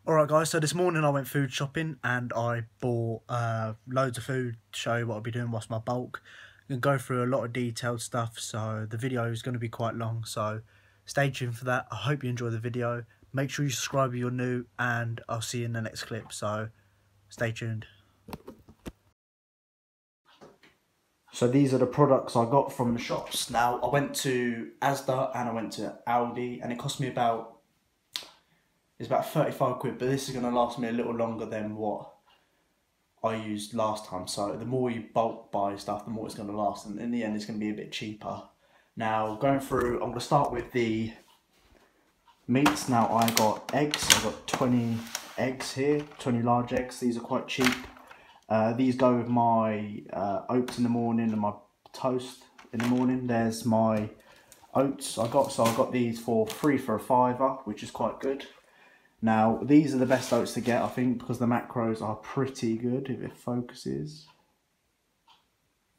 Alright guys, so this morning I went food shopping and I bought loads of food to show you what I'll be doing whilst my bulk. I'm going to go through a lot of detailed stuff, so the video is going to be quite long, so stay tuned for that. I hope you enjoy the video. Make sure you subscribe if you're new, and I'll see you in the next clip, so stay tuned. So these are the products I got from the shops. Now, I went to Asda and I went to Aldi, and it cost me about... it's about 35 quid, but this is going to last me a little longer than what I used last time. So the more you bulk buy stuff, the more it's going to last. And in the end, it's going to be a bit cheaper. Now, going through, I'm going to start with the meats. Now, I got eggs. I got 20 eggs here, 20 large eggs. These are quite cheap. These go with my oats in the morning and my toast in the morning. There's my oats I got. So I got these for free for a £5, which is quite good. Now, these are the best oats to get, I think, because the macros are pretty good. If it focuses.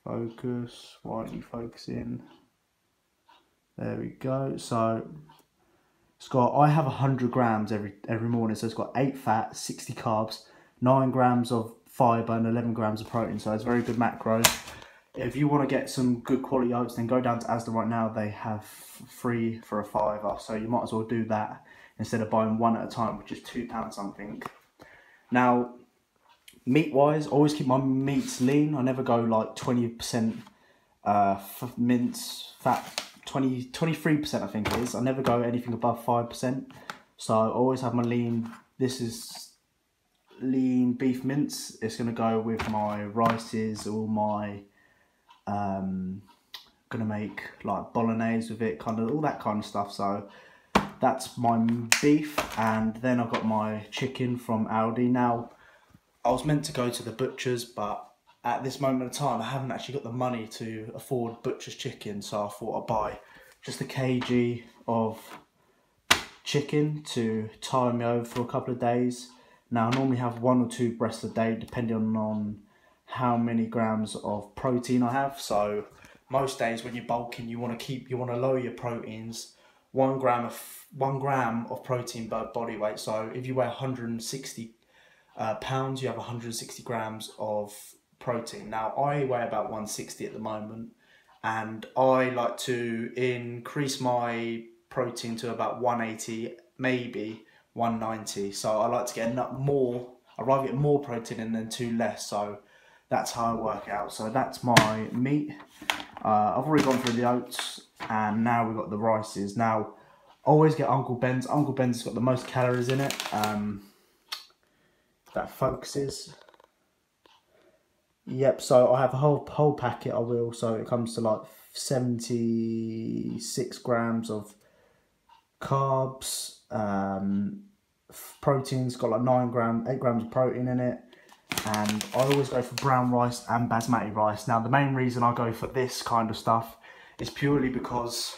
Focus. Why aren't you focusing? There we go. So, it's got, I have 100 grams every morning. So, it's got 8 fat, 60 carbs, 9 grams of fibre and 11 grams of protein. So, it's very good macros. If you want to get some good quality oats, then go down to Asda right now. They have free for a £5. So, you might as well do that instead of buying one at a time, which is £2 something. Now, meat wise, always keep my meats lean. I never go like 20% mince fat, 23% I think it is. I never go anything above 5%. So I always have my lean. This is lean beef mince. It's going to go with my rices, all my gonna make like bolognese with it, kind of all that kind of stuff. So that's my beef, and then I've got my chicken from Aldi. Now, I was meant to go to the butcher's, but at this moment of time, I haven't actually got the money to afford butcher's chicken, so I thought I'd buy just a kg of chicken to tide me over for a couple of days. Now, I normally have 1 or 2 breasts a day, depending on how many grams of protein I have. So most days when you're bulking, you want to lower your proteins. 1 gram of protein per body weight. So if you weigh 160 pounds, you have 160 grams of protein. Now, I weigh about 160 at the moment, and I like to increase my protein to about 180, maybe 190. So I like to get more. I'd rather get more protein in than 2 less. So that's how I work out. So that's my meat. I've already gone through the oats, and now we've got the rices. Now, always get Uncle Ben's. Uncle Ben's has got the most calories in it. That focuses. Yep, so I have a whole packet, I will. So it comes to like 76 grams of carbs. Protein's got like 8 grams of protein in it. And I always go for brown rice and basmati rice. Now, the main reason I go for this kind of stuff is purely because,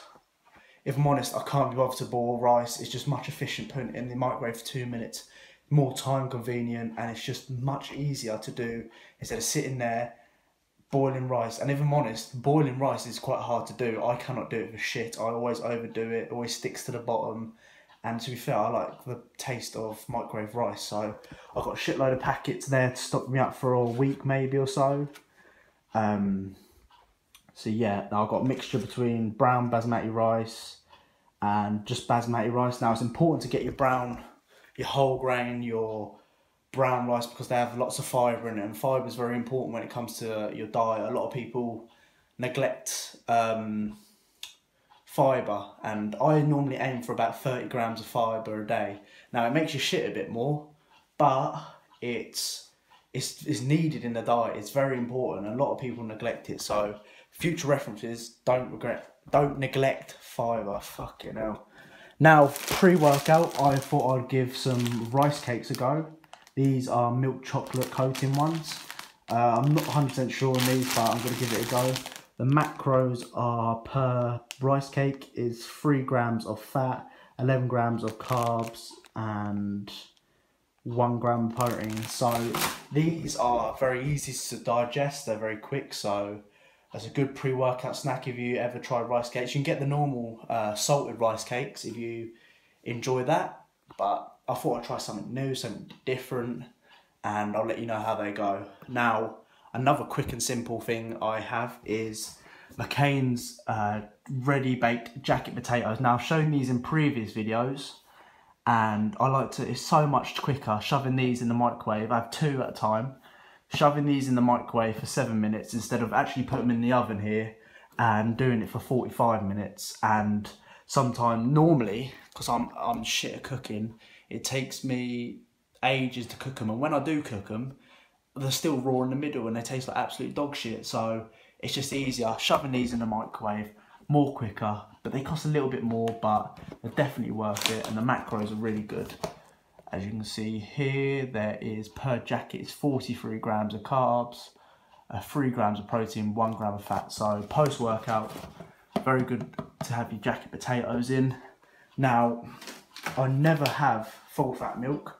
if I'm honest, I can't be bothered to boil rice. It's just much efficient putting it in the microwave for 2 minutes. More time convenient, and it's just much easier to do instead of sitting there boiling rice. And if I'm honest, boiling rice is quite hard to do. I cannot do it for shit. I always overdo it. It always sticks to the bottom. And to be fair, I like the taste of microwave rice. So I've got a shitload of packets there to stock me up for a week maybe or so. So yeah, now I've got a mixture between brown basmati rice and just basmati rice. Now, it's important to get your whole grain, your brown rice, because they have lots of fibre in it. And fibre is very important when it comes to your diet. A lot of people neglect fibre, and I normally aim for about 30 grams of fibre a day. Now, it makes you shit a bit more, but it's needed in the diet. It's very important. A lot of people neglect it. So future references, don't neglect fibre. Fucking hell. Now, pre-workout, I thought I'd give some rice cakes a go. These are milk chocolate coating ones. I'm not 100% sure on these, but I'm going to give it a go. The macros are, per rice cake, is 3 grams of fat, 11 grams of carbs, and 1 gram of protein. So these are very easy to digest. They're very quick. So that's a good pre-workout snack if you ever try rice cakes. You can get the normal salted rice cakes if you enjoy that. But I thought I'd try something new, something different, and I'll let you know how they go. Now, another quick and simple thing I have is McCain's ready baked jacket potatoes. Now, I've shown these in previous videos, and I like to, it's so much quicker shoving these in the microwave. I have 2 at a time. Shoving these in the microwave for 7 minutes instead of actually putting them in the oven here and doing it for 45 minutes. And sometimes, normally, because I'm shit at cooking, it takes me ages to cook them, and when I do cook them, they're still raw in the middle and they taste like absolute dog shit. So it's just easier shoving these in the microwave, more quicker, but they cost a little bit more, but they're definitely worth it, and the macros are really good. As you can see here, there is per jacket is 43 grams of carbs, 3 grams of protein, 1 gram of fat. So post-workout, very good to have your jacket potatoes in. Now, I never have full fat milk,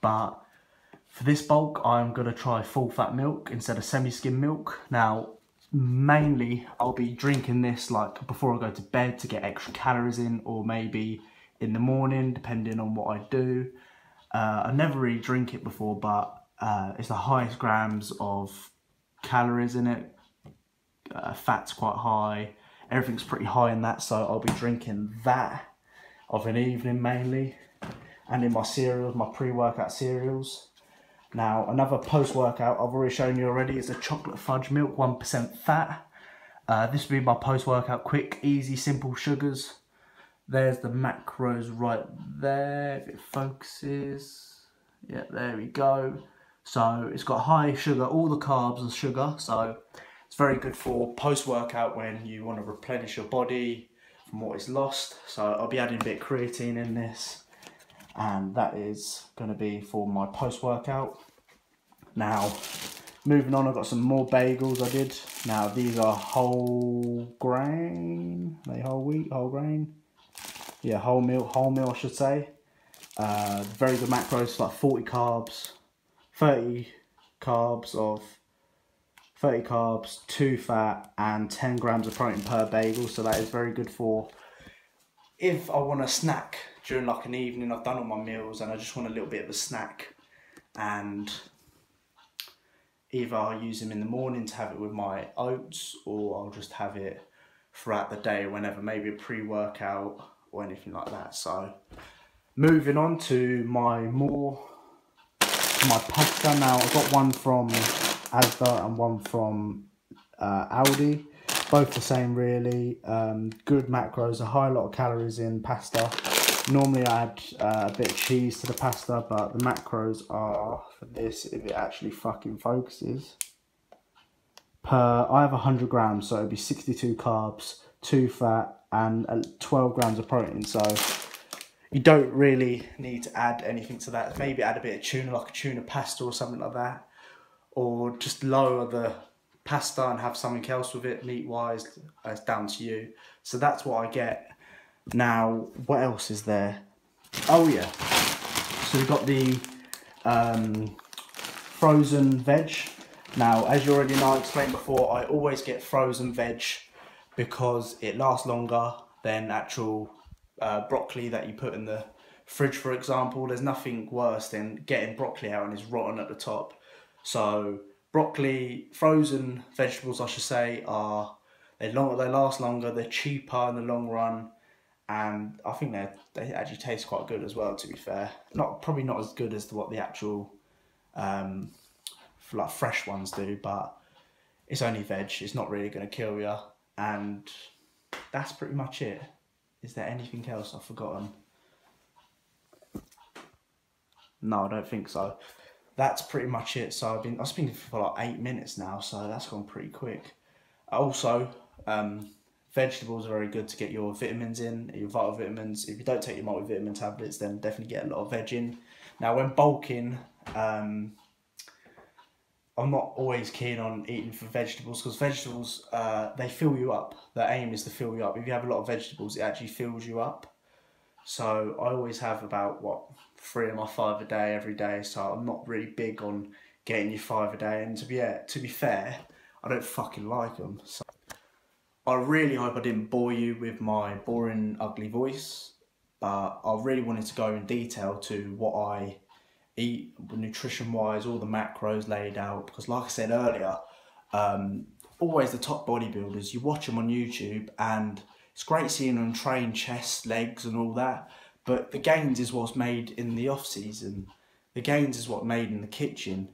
but for this bulk, I'm gonna try full fat milk instead of semi-skim milk. Now, mainly I'll be drinking this like before I go to bed to get extra calories in, or maybe in the morning, depending on what I do. I never really drink it before, but it's the highest grams of calories in it. Fat's quite high. Everything's pretty high in that, so I'll be drinking that of an evening mainly. And in my cereals, my pre-workout cereals. Now, another post-workout I've already shown you already is a chocolate fudge milk, 1% fat. This will be my post-workout quick, easy, simple sugars. There's the macros right there, if it focuses. Yeah, there we go. So it's got high sugar, all the carbs are sugar, so it's very good for post-workout when you want to replenish your body from what is lost. So I'll be adding a bit of creatine in this, and that is going to be for my post-workout. Now, moving on, I've got some more bagels I did. Now, these are whole grain, are they whole wheat, whole grain? Yeah, whole meal I should say. Very good macros, like 40 carbs, 30 carbs, 2 fat, and 10 grams of protein per bagel. So that is very good for if I want a snack during like an evening. I've done all my meals and I just want a little bit of a snack, and either I'll use them in the morning to have it with my oats, or I'll just have it throughout the day whenever, maybe a pre-workout or anything like that. So moving on to my pasta. Now, I've got one from Asda and one from Aldi, both the same really. Good macros, a high lot of calories in pasta. Normally I add a bit of cheese to the pasta, but the macros are, for this, if it actually fucking focuses, I have 100 grams, so it'd be 62 carbs, 2 fat, and 12 grams of protein. So you don't really need to add anything to that. Maybe add a bit of tuna, like a tuna pasta or something like that, or just lower the pasta and have something else with it meat wise. It's down to you. So that's what I get. Now, what else is there? Oh yeah, so we've got the frozen veg. Now, as you already know, I explained before, I always get frozen veg because it lasts longer than actual broccoli that you put in the fridge, for example. There's nothing worse than getting broccoli out and it's rotten at the top. So broccoli, frozen vegetables I should say, they last longer, they're cheaper in the long run, and I think they actually taste quite good as well, to be fair. Probably not as good as what the actual like fresh ones do, but it's only veg, it's not really going to kill you. And that's pretty much it. Is there anything else I've forgotten? No, I don't think so. That's pretty much it. So I've been speaking for like 8 minutes now, so that's gone pretty quick. Also, vegetables are very good to get your vitamins in, your vital vitamins. If you don't take your multivitamin tablets, then definitely get a lot of veg in. Now, when bulking, I'm not always keen on eating for vegetables, because vegetables, they fill you up. The aim is to fill you up. If you have a lot of vegetables, it actually fills you up. So I always have about, 3 of my 5 a day every day. So I'm not really big on getting your 5 a day. And to be fair, I don't fucking like them. So I really hope I didn't bore you with my boring, ugly voice. but I really wanted to go in detail to what I eat nutrition wise, all the macros laid out, because like I said earlier, always the top bodybuilders, you watch them on YouTube and it's great seeing them train chest, legs and all that, but the gains is what's made in the off season. The gains is what made in the kitchen.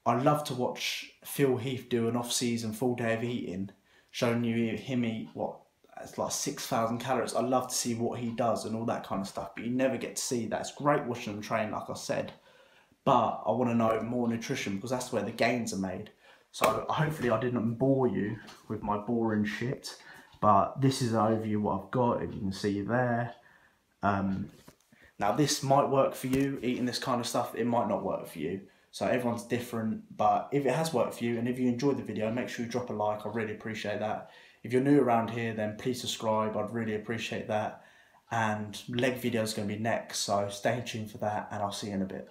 I love to watch Phil Heath do an off season full day of eating, showing you him eat what, it's like 6,000 calories. I love to see what he does and all that kind of stuff, but you never get to see that. It's great watching them train, like I said, but I want to know more nutrition because that's where the gains are made. So hopefully I didn't bore you with my boring shit, but this is an overview of what I've got, if you can see there. Now this might work for you, eating this kind of stuff, it might not work for you. So everyone's different, but if it has worked for you and if you enjoyed the video, make sure you drop a like, I really appreciate that. If you're new around here, then please subscribe, I'd really appreciate that. And leg video is going to be next, so stay tuned for that and I'll see you in a bit.